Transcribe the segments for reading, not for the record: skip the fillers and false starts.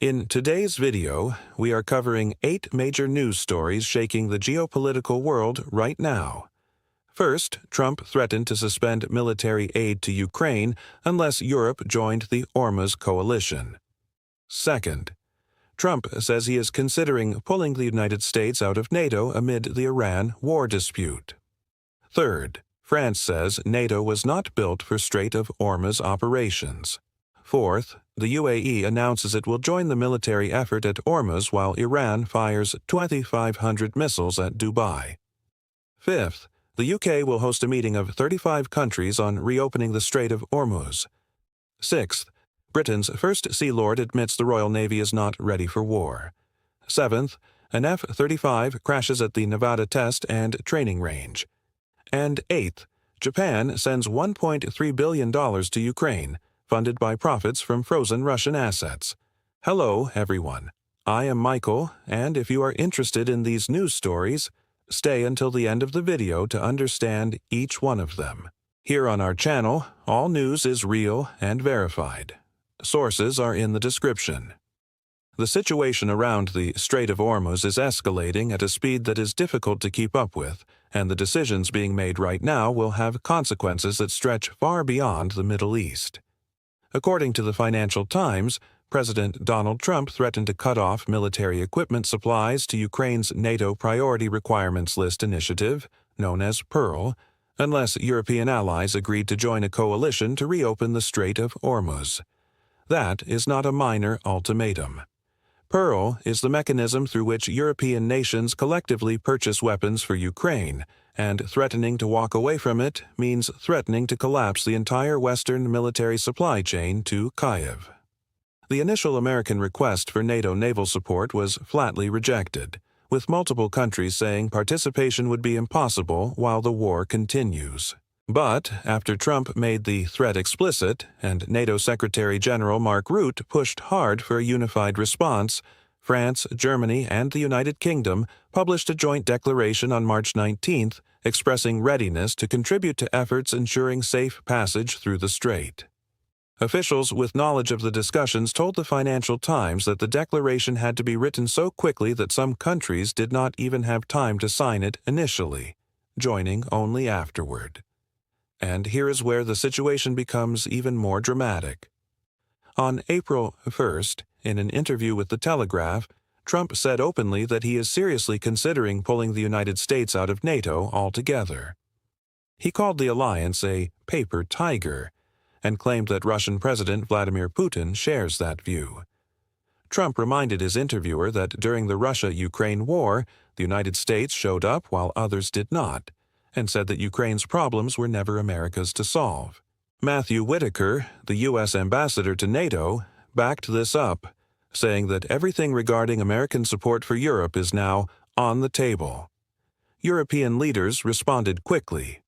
In today's video, we are covering 8 major news stories shaking the geopolitical world right now. First, Trump threatened to suspend military aid to Ukraine unless Europe joined the Ormuz coalition. Second, Trump says he is considering pulling the United States out of NATO amid the Iran war dispute. Third, France says NATO was not built for Strait of Ormuz operations. Fourth, the UAE announces it will join the military effort at Ormuz while Iran fires 2,500 missiles at Dubai. Fifth, the UK will host a meeting of 35 countries on reopening the Strait of Ormuz. Sixth, Britain's first Sea Lord admits the Royal Navy is not ready for war. Seventh, an F-35 crashes at the Nevada Test and Training Range. And eighth, Japan sends $1.3 billion to Ukraine, funded by profits from frozen Russian assets. Hello, everyone. I am Michael, and if you are interested in these news stories, stay until the end of the video to understand each one of them. Here on our channel, all news is real and verified. Sources are in the description. The situation around the Strait of Ormuz is escalating at a speed that is difficult to keep up with, and the decisions being made right now will have consequences that stretch far beyond the Middle East. According to the Financial Times, President Donald Trump threatened to cut off military equipment supplies to Ukraine's NATO Priority Requirements List initiative, known as PEARL, unless European allies agreed to join a coalition to reopen the Strait of Ormuz. That is not a minor ultimatum. PEARL is the mechanism through which European nations collectively purchase weapons for Ukraine, and threatening to walk away from it means threatening to collapse the entire Western military supply chain to Kyiv. The initial American request for NATO naval support was flatly rejected, with multiple countries saying participation would be impossible while the war continues. But after Trump made the threat explicit and NATO Secretary General Mark Rutte pushed hard for a unified response, France, Germany, and the United Kingdom published a joint declaration on March 19th expressing readiness to contribute to efforts ensuring safe passage through the strait. Officials with knowledge of the discussions told the Financial Times that the declaration had to be written so quickly that some countries did not even have time to sign it initially, joining only afterward. And here is where the situation becomes even more dramatic. On April 1st, in an interview with The Telegraph, Trump said openly that he is seriously considering pulling the United States out of NATO altogether. He called the alliance a paper tiger and claimed that Russian President Vladimir Putin shares that view. Trump reminded his interviewer that during the Russia-Ukraine war, the United States showed up while others did not, and said that Ukraine's problems were never America's to solve. Matthew Whitaker, the U.S. ambassador to NATO, backed this up, saying that everything regarding American support for Europe is now on the table. European leaders responded quickly.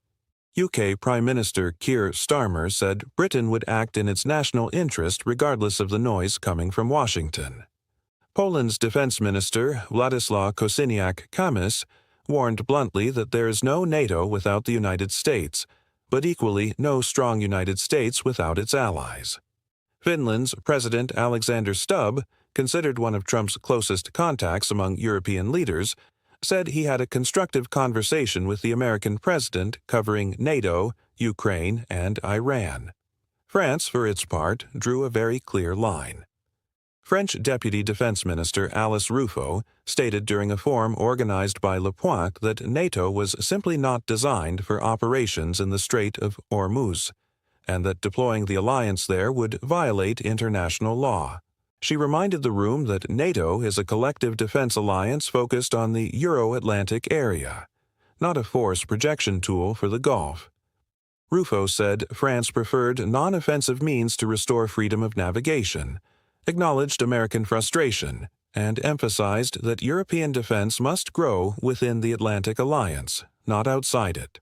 UK Prime Minister Keir Starmer said Britain would act in its national interest regardless of the noise coming from Washington. Poland's Defense Minister Władysław Kosiniak-Kamysz warned bluntly that there is no NATO without the United States, but equally no strong United States without its allies. Finland's President Alexander Stubb, considered one of Trump's closest contacts among European leaders, said he had a constructive conversation with the American president covering NATO, Ukraine, and Iran. France, for its part, drew a very clear line. French Deputy Defense Minister Alice Ruffo stated during a forum organized by Le Point that NATO was simply not designed for operations in the Strait of Ormuz, and that deploying the alliance there would violate international law. She reminded the room that NATO is a collective defense alliance focused on the Euro-Atlantic area, not a force projection tool for the Gulf. Ruffo said France preferred non-offensive means to restore freedom of navigation, acknowledged American frustration, and emphasized that European defense must grow within the Atlantic Alliance, not outside it.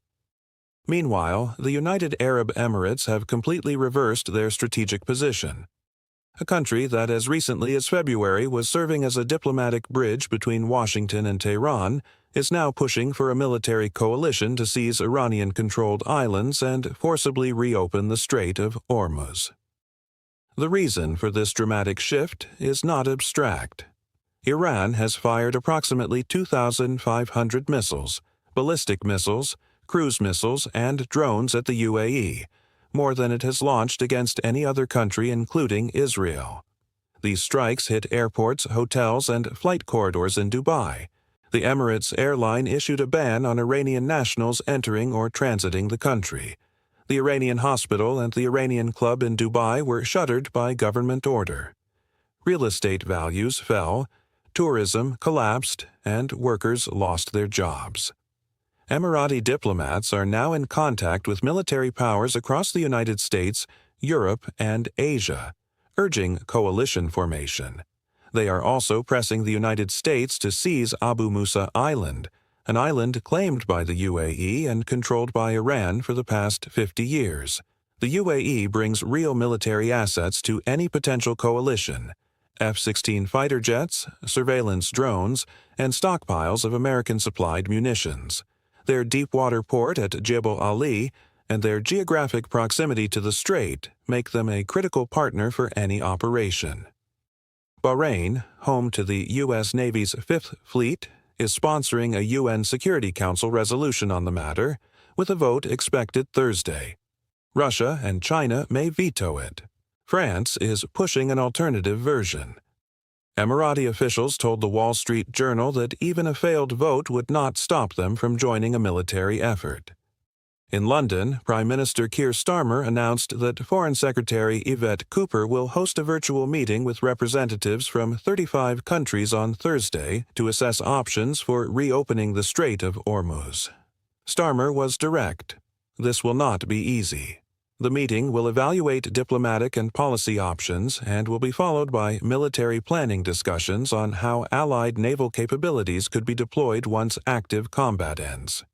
Meanwhile, the United Arab Emirates have completely reversed their strategic position. A country that as recently as February was serving as a diplomatic bridge between Washington and Tehran is now pushing for a military coalition to seize Iranian-controlled islands and forcibly reopen the Strait of Ormuz. The reason for this dramatic shift is not abstract. Iran has fired approximately 2,500 missiles, ballistic missiles, cruise missiles, and drones at the UAE, more than it has launched against any other country including Israel. These strikes hit airports, hotels, and flight corridors in Dubai. The Emirates airline issued a ban on Iranian nationals entering or transiting the country. The Iranian hospital and the Iranian club in Dubai were shuttered by government order. Real estate values fell, tourism collapsed, and workers lost their jobs. Emirati diplomats are now in contact with military powers across the United States, Europe, and Asia, urging coalition formation. They are also pressing the United States to seize Abu Musa Island, an island claimed by the UAE and controlled by Iran for the past 50 years. The UAE brings real military assets to any potential coalition: F-16 fighter jets, surveillance drones, and stockpiles of American-supplied munitions. Their deep-water port at Jebel Ali and their geographic proximity to the strait make them a critical partner for any operation. Bahrain, home to the U.S. Navy's Fifth Fleet, is sponsoring a UN Security Council resolution on the matter, with a vote expected Thursday. Russia and China may veto it. France is pushing an alternative version. Emirati officials told the Wall Street Journal that even a failed vote would not stop them from joining a military effort. In London, Prime Minister Keir Starmer announced that Foreign Secretary Yvette Cooper will host a virtual meeting with representatives from 35 countries on Thursday to assess options for reopening the Strait of Ormuz. Starmer was direct. This will not be easy. The meeting will evaluate diplomatic and policy options and will be followed by military planning discussions on how Allied naval capabilities could be deployed once active combat ends.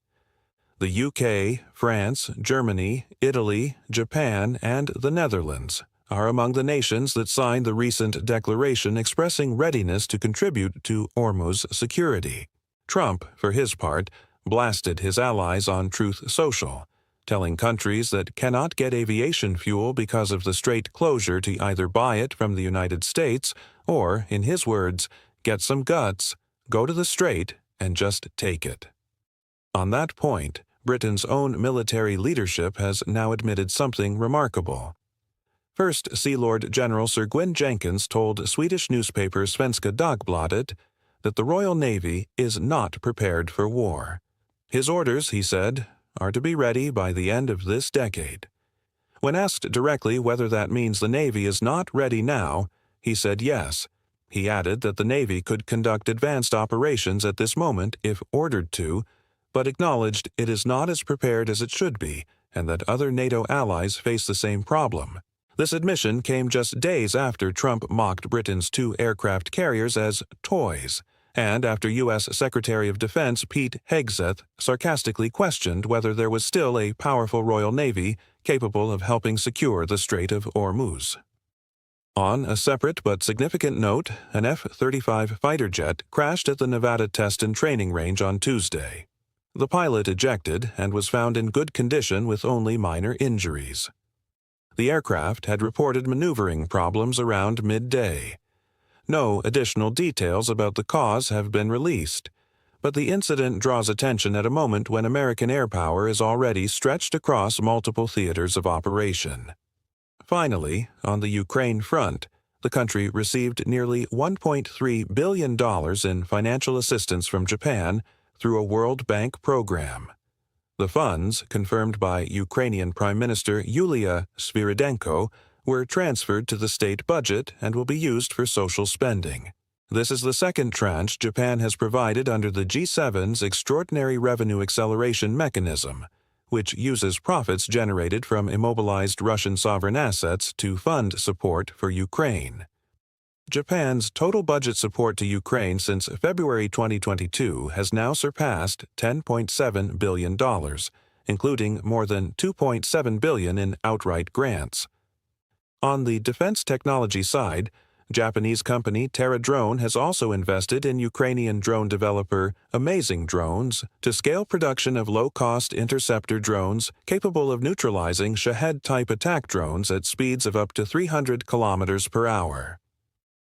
The UK, France, Germany, Italy, Japan, and the Netherlands are among the nations that signed the recent declaration expressing readiness to contribute to Ormuz security. Trump, for his part, blasted his allies on Truth Social, telling countries that cannot get aviation fuel because of the strait closure to either buy it from the United States or, in his words, get some guts, go to the strait, and just take it. On that point, Britain's own military leadership has now admitted something remarkable. First Sea Lord General Sir Gwyn Jenkins told Swedish newspaper Svenska Dagbladet that the Royal Navy is not prepared for war. His orders, he said, are to be ready by the end of this decade. When asked directly whether that means the Navy is not ready now, he said yes. He added that the Navy could conduct advanced operations at this moment if ordered to, but acknowledged it is not as prepared as it should be and that other NATO allies face the same problem. This admission came just days after Trump mocked Britain's 2 aircraft carriers as toys, and after U.S. Secretary of Defense Pete Hegseth sarcastically questioned whether there was still a powerful Royal Navy capable of helping secure the Strait of Ormuz. On a separate but significant note, an F-35 fighter jet crashed at the Nevada Test and Training Range on Tuesday. The pilot ejected and was found in good condition with only minor injuries. The aircraft had reported maneuvering problems around midday. No additional details about the cause have been released, but the incident draws attention at a moment when American air power is already stretched across multiple theaters of operation. Finally, on the Ukraine front, the country received nearly $1.3 billion in financial assistance from Japan through a World Bank program. The funds, confirmed by Ukrainian Prime Minister Yulia Sviridenko, were transferred to the state budget and will be used for social spending. This is the second tranche Japan has provided under the G7's Extraordinary Revenue Acceleration Mechanism, which uses profits generated from immobilized Russian sovereign assets to fund support for Ukraine. Japan's total budget support to Ukraine since February 2022 has now surpassed $10.7 billion, including more than $2.7 billion in outright grants. On the defense technology side, Japanese company Terra Drone has also invested in Ukrainian drone developer Amazing Drones to scale production of low-cost interceptor drones capable of neutralizing Shahed-type attack drones at speeds of up to 300 kilometers per hour.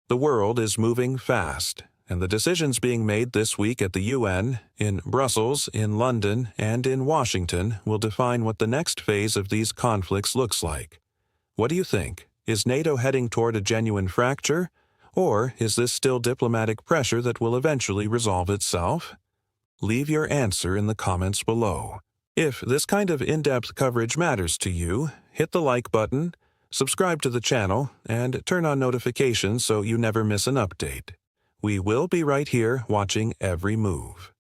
The world is moving fast, and the decisions being made this week at the UN, in Brussels, in London, and in Washington will define what the next phase of these conflicts looks like. What do you think? Is NATO heading toward a genuine fracture? Or is this still diplomatic pressure that will eventually resolve itself? Leave your answer in the comments below. If this kind of in-depth coverage matters to you, hit the like button, subscribe to the channel, and turn on notifications so you never miss an update. We will be right here watching every move.